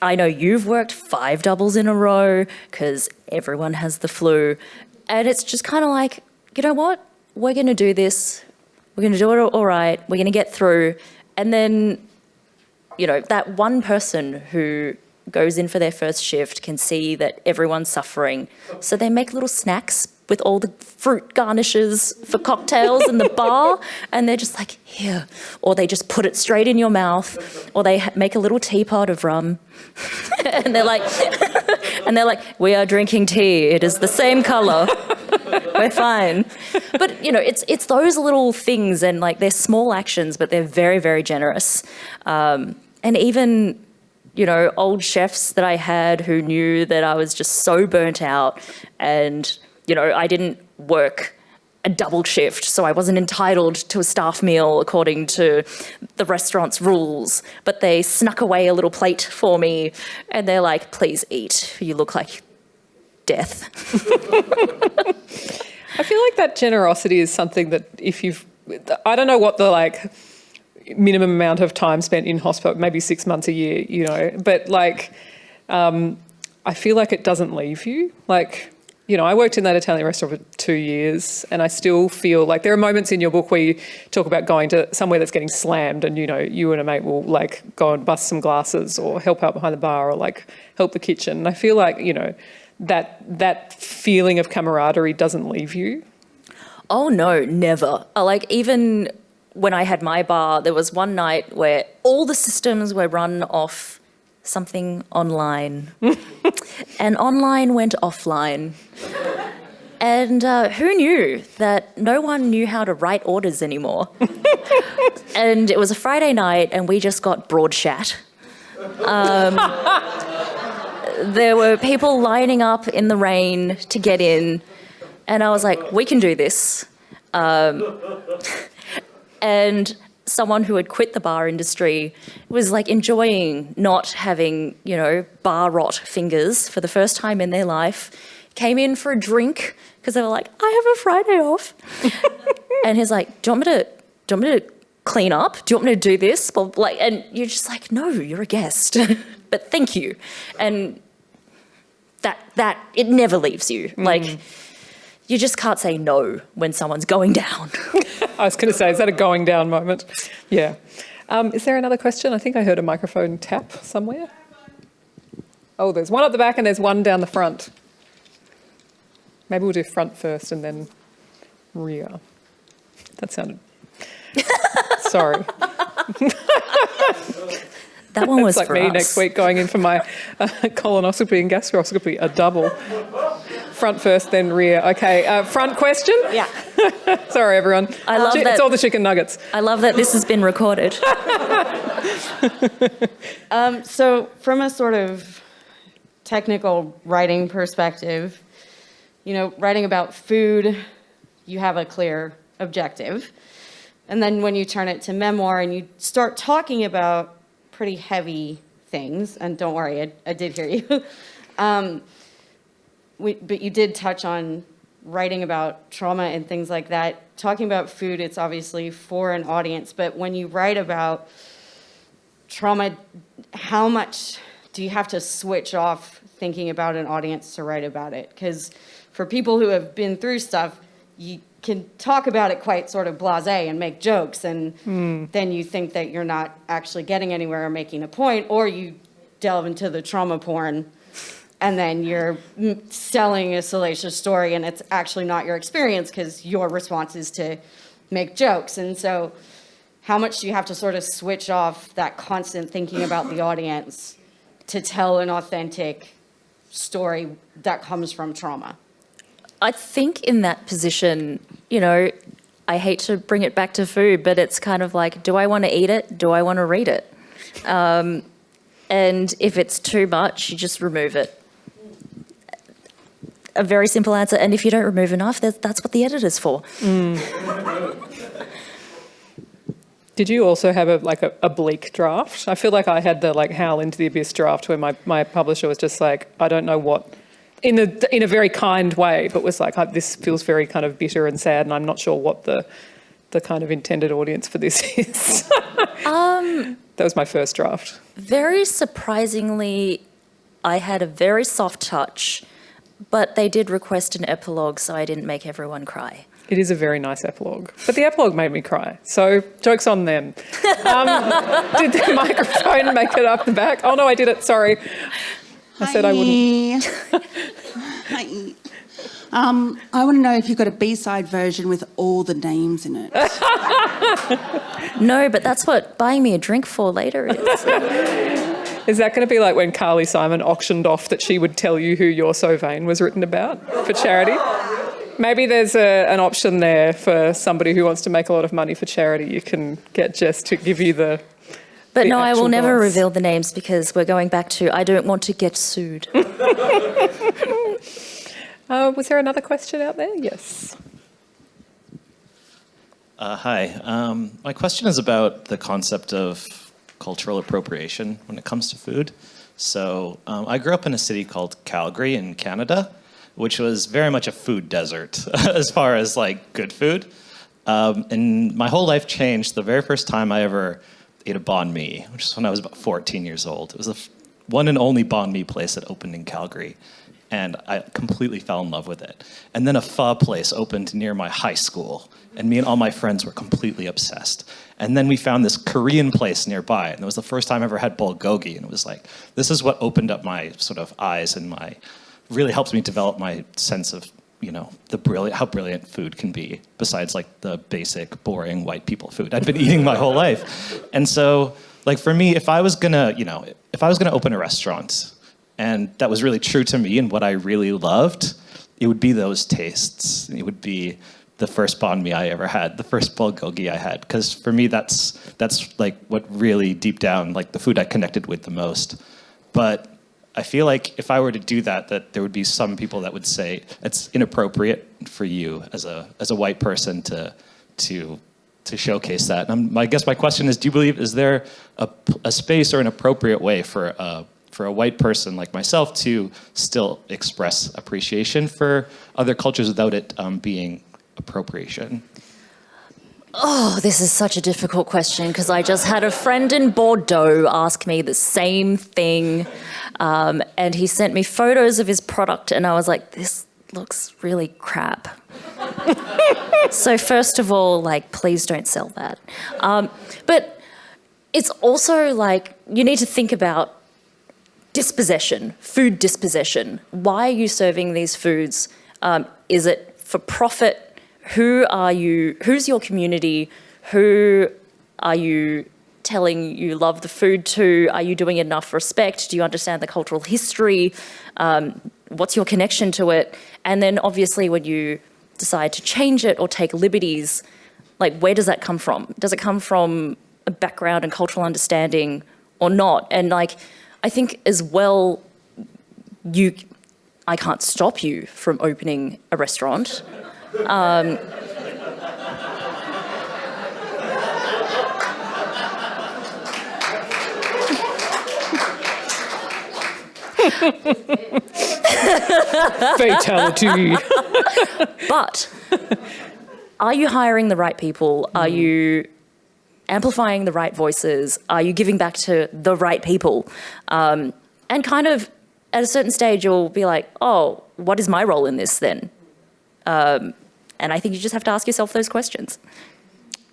I know you've worked 5 doubles in a row because everyone has the flu. And it's just kind of like, you know what? We're going to do this. We're going to do it all right. We're going to get through. And then, you know, that one person who goes in for their first shift can see that everyone's suffering. So they make little snacks with all the fruit garnishes for cocktails in the bar, and they're just like, here. Or they just put it straight in your mouth, or they make a little teapot of rum. and they're like, we are drinking tea. It is the same color. We're fine. But, you know, it's those little things, and like they're small actions, but they're very, very generous. And even, you know, old chefs that I had who knew that I was just so burnt out, and, you know, I didn't work a double shift, so I wasn't entitled to a staff meal according to the restaurant's rules, but they snuck away a little plate for me, and they're like, please eat. You look like death. I feel like that generosity is something that if you've... I don't know what the, like, minimum amount of time spent in hospital, maybe 6 months a year, you know, but like I feel like it doesn't leave you. Like, you know, I worked in that Italian restaurant for 2 years, and I still feel like there are moments in your book where you talk about going to somewhere that's getting slammed, and, you know, you and a mate will like go and bust some glasses or help out behind the bar or like help the kitchen. And I feel like, you know, that feeling of camaraderie doesn't leave you. Oh no, never. Like, even when I had my bar, there was one night where all the systems were run off something online. And online went offline. And who knew that no one knew how to write orders anymore? And it was a Friday night, and we just got broad shat. There were people lining up in the rain to get in, and I was like, we can do this. And someone who had quit the bar industry was like enjoying not having, you know, bar rot fingers for the first time in their life, came in for a drink because they were like, I have a Friday off. And he's like, do you want me to clean up? Do you want me to do this? Well, like, and you're just like, no, you're a guest, but thank you. And that it never leaves you. Like, you just can't say no when someone's going down. I was going to say, is that a going down moment? Yeah. Is there another question? I think I heard a microphone tap somewhere. Oh, there's one at the back and there's one down the front. Maybe we'll do front first and then rear. That sounded... Sorry. That one was It's like for me us. next week going in for my colonoscopy and gastroscopy, a double. Front first, then rear. Okay, front question? Yeah. Sorry, everyone. I love that. It's all the chicken nuggets. I love that this has been recorded. So from a sort of technical writing perspective, writing about food, you have a clear objective. And then when you turn it to memoir and you start talking about pretty heavy things, and don't worry, I did hear you. But you did touch on writing about trauma and things like that. Talking about food, it's obviously for an audience, but when you write about trauma, how much do you have to switch off thinking about an audience to write about it? Because for people who have been through stuff, you can talk about it quite sort of blasé and make jokes, and then you think that you're not actually getting anywhere or making a point, or you delve into the trauma porn, and then you're selling a salacious story, and it's actually not your experience because your response is to make jokes. And so how much do you have to sort of switch off that constant thinking about the audience to tell an authentic story that comes from trauma? I think in that position, I hate to bring it back to food, but it's kind of like, do I want to eat it? Do I want to read it? And if it's too much, you just remove it. A very simple answer. And if you don't remove enough, that's what the editor's for. Did you also have a bleak draft? I feel like I had the Howl into the Abyss draft where my publisher was just like, I don't know what, in a very kind way, but was like, this feels very kind of bitter and sad, and I'm not sure what the kind of intended audience for this is. That was my first draft. Very surprisingly, I had a very soft touch, but they did request an epilogue, so I didn't make everyone cry. It is a very nice epilogue. But the epilogue made me cry, so joke's on them. Did the microphone make it up the back? Oh, no, I did it. Sorry. I said I wouldn't. Hi. I want to know if you've got a B-side version with all the names in it. No, but that's what buying me a drink for later is. Is that going to be like when Carly Simon auctioned off that she would tell you who You're So Vain was written about for charity? Maybe there's an option there for somebody who wants to make a lot of money for charity. You can get Jess to give you the... But the no, I will actual never voice. reveal the names because we're going back to I don't want to get sued. Was there another question out there? Yes. Hi. My question is about the concept of cultural appropriation when it comes to food. So I grew up in a city called Calgary in Canada, which was very much a food desert as far as good food. And my whole life changed the very first time I ever ate a banh mi, which is when I was about 14 years old. It was the one and only banh mi place that opened in Calgary. And I completely fell in love with it. And then a pho place opened near my high school, and me and all my friends were completely obsessed. And then we found this Korean place nearby, and it was the first time I ever had bulgogi, and it was like, this is what opened up my sort of eyes and really helped me develop my sense of, how brilliant food can be, besides the basic, boring white people food I'd been eating my whole life. And so, for me, if I was gonna open a restaurant, and that was really true to me and what I really loved, it would be those tastes. It would be the first banh mi I ever had, the first bulgogi I had. Because for me, that's what really deep down, the food I connected with the most. But I feel like if I were to do that there would be some people that would say it's inappropriate for you as a white person to showcase that. And I guess my question is, do you believe, is there a space or an appropriate way for a white person like myself to still express appreciation for other cultures without it being appropriation? Oh, this is such a difficult question because I just had a friend in Bordeaux ask me the same thing, and he sent me photos of his product, and I was like, this looks really crap. So first of all, please don't sell that. But it's also you need to think about dispossession, food dispossession. Why are you serving these foods? Is it for profit? Who are you? Who's your community? Who are you telling you love the food to? Are you doing enough respect? Do you understand the cultural history? What's your connection to it? And then obviously when you decide to change it or take liberties, like where does that come from? Does it come from a background and cultural understanding or not? And like, I think as well, I can't stop you from opening a restaurant. Fatality. But are you hiring the right people? Are you amplifying the right voices? Are you giving back to the right people? And kind of at a certain stage, you'll be like, oh, what is my role in this then? And I think you just have to ask yourself those questions.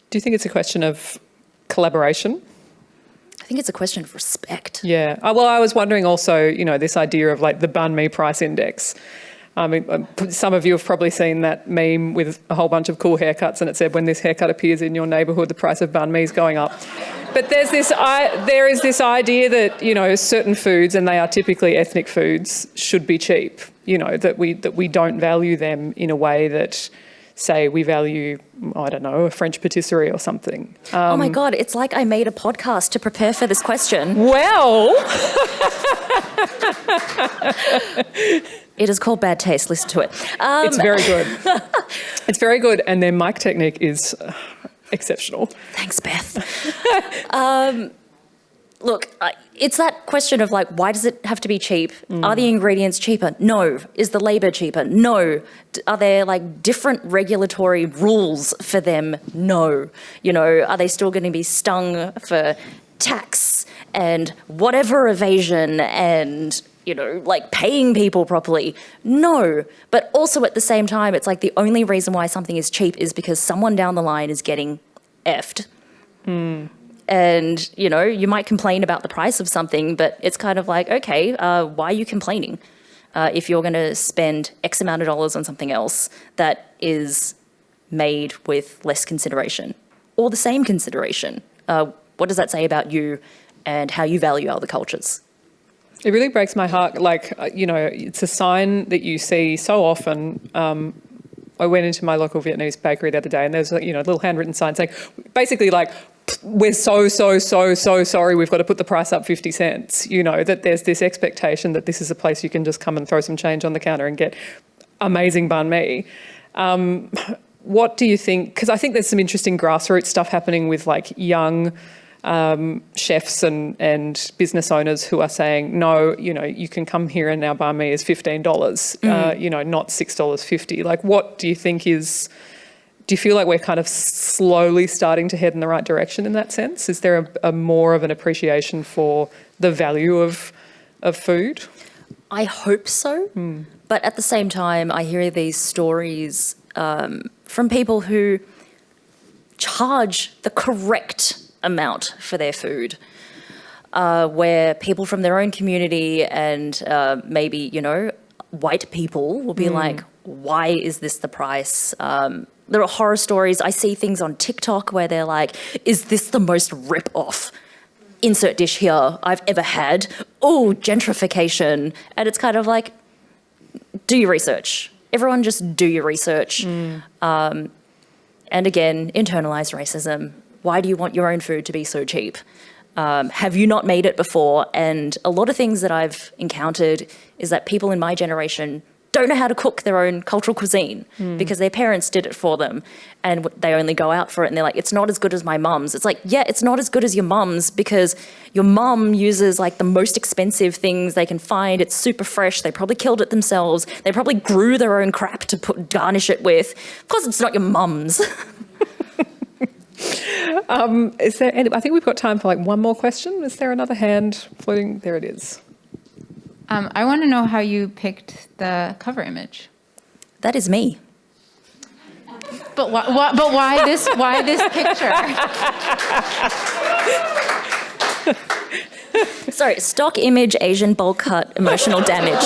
Do you think it's a question of collaboration? I think it's a question of respect. Yeah. Well, I was wondering also, this idea of like the Bun Me Price Index. I mean, some of you have probably seen that meme with a whole bunch of cool haircuts, and it said, when this haircut appears in your neighbourhood, the price of bun me is going up. But there is this idea that, certain foods, and they are typically ethnic foods, should be cheap, that we don't value them in a way that, say, we value, I don't know, a French patisserie or something. Oh my God, it's like I made a podcast to prepare for this question. Well... It is called Bad Taste. Listen to it. It's very good. It's very good, and their mic technique is exceptional. Thanks, Beth. Look, it's that question of like, why does it have to be cheap? Are the ingredients cheaper? No. Is the labour cheaper? No. Are there like different regulatory rules for them? No. Are they still going to be stung for tax and whatever evasion and... like paying people properly? No. But also at the same time, it's like the only reason why something is cheap is because someone down the line is getting effed. And, you might complain about the price of something, but it's kind of like, okay, why are you complaining? If you're going to spend X amount of dollars on something else that is made with less consideration or the same consideration, what does that say about you and how you value other cultures? It really breaks my heart. Like, it's a sign that you see so often. I went into my local Vietnamese bakery the other day, and there's a little handwritten sign saying, basically like, we're so sorry, we've got to put the price up 50 cents. That there's this expectation that this is a place you can just come and throw some change on the counter and get amazing banh mi. What do you think? Because I think there's some interesting grassroots stuff happening with like young chefs and business owners who are saying, no, you can come here and our banh mi is $15, not $6.50. Like, what do you think is... Do you feel like we're kind of slowly starting to head in the right direction in that sense? Is there a more of an appreciation for the value of food? I hope so. But at the same time, I hear these stories from people who charge the correct amount for their food, where people from their own community and maybe, white people will be like, why is this the price? There are horror stories. I see things on TikTok where they're like, is this the most rip-off insert dish here I've ever had? Oh, gentrification. And it's kind of like, do your research. Everyone just do your research. And again, internalized racism. Why do you want your own food to be so cheap? Have you not made it before? And a lot of things that I've encountered is that people in my generation don't know how to cook their own cultural cuisine because their parents did it for them and they only go out for it and they're like, it's not as good as my mum's. It's like, yeah, it's not as good as your mum's because your mum uses like the most expensive things they can find. It's super fresh. They probably killed it themselves. They probably grew their own crap to garnish it with. Of course, it's not your mum's. Is there any, I think we've got time for like one more question. Is there another hand floating? There it is. I want to know how you picked the cover image. That is me. But why this picture? Sorry, stock image, Asian bowl cut, emotional damage.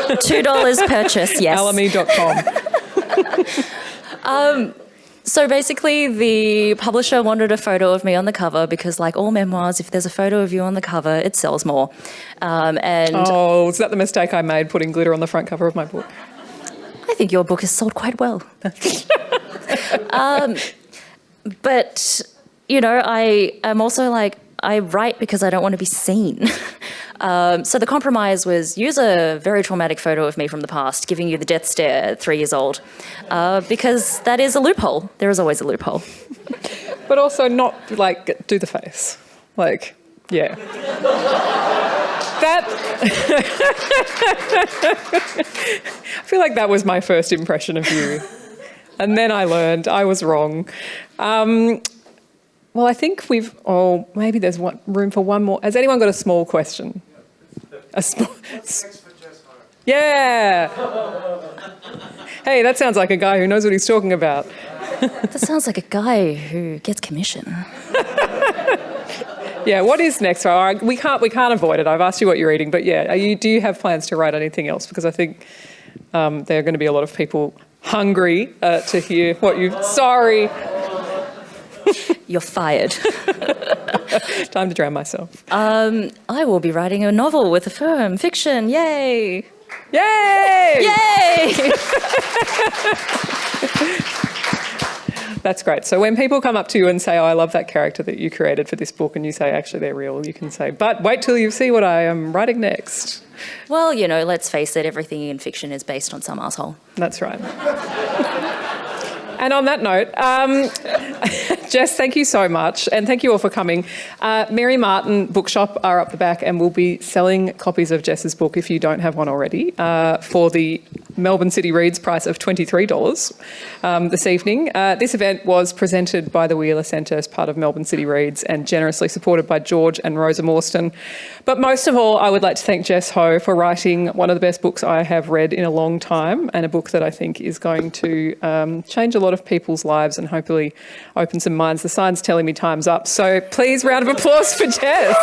$2 purchase, yes. Alamy.com. So basically, the publisher wanted a photo of me on the cover because, like all memoirs, if there's a photo of you on the cover, it sells more. Oh, is that the mistake I made, putting glitter on the front cover of my book? I think your book has sold quite well. But, you know, I am also like, I write because I don't want to be seen. So the compromise was use a very traumatic photo of me from the past, giving you the death stare at 3 years old, because that is a loophole. There is always a loophole. But also not, like, do the face. Like, yeah. That... I feel like that was my first impression of you. And then I learned I was wrong. Well, I think we've... Oh, maybe there's room for one more. Has anyone got a small question? A small... Yeah! Hey, that sounds like a guy who knows what he's talking about. That sounds like a guy who gets commission. Yeah, what is next? All right, we can't avoid it. I've asked you what you're eating, but yeah, do you have plans to write anything else? Because I think there are going to be a lot of people hungry to hear what you've... Sorry. You're fired. Time to drown myself. I will be writing a novel with a firm. Fiction, yay! Yay! Yay! That's great. So when people come up to you and say, oh, I love that character that you created for this book, and you say, actually, they're real, you can say, but wait till you see what I am writing next. Well, you know, let's face it, everything in fiction is based on some asshole. That's right. And on that note, Jess, thank you so much. And thank you all for coming. Mary Martin Bookshop are up the back and will be selling copies of Jess's book, if you don't have one already, for the Melbourne City Reads price of $23 this evening. This event was presented by the Wheeler Centre as part of Melbourne City Reads and generously supported by George and Rosa Morstan. But most of all, I would like to thank Jess Ho for writing one of the best books I have read in a long time, and a book that I think is going to change a lot of people's lives and hopefully open some minds. The sign's telling me time's up. So please, round of applause for Jess.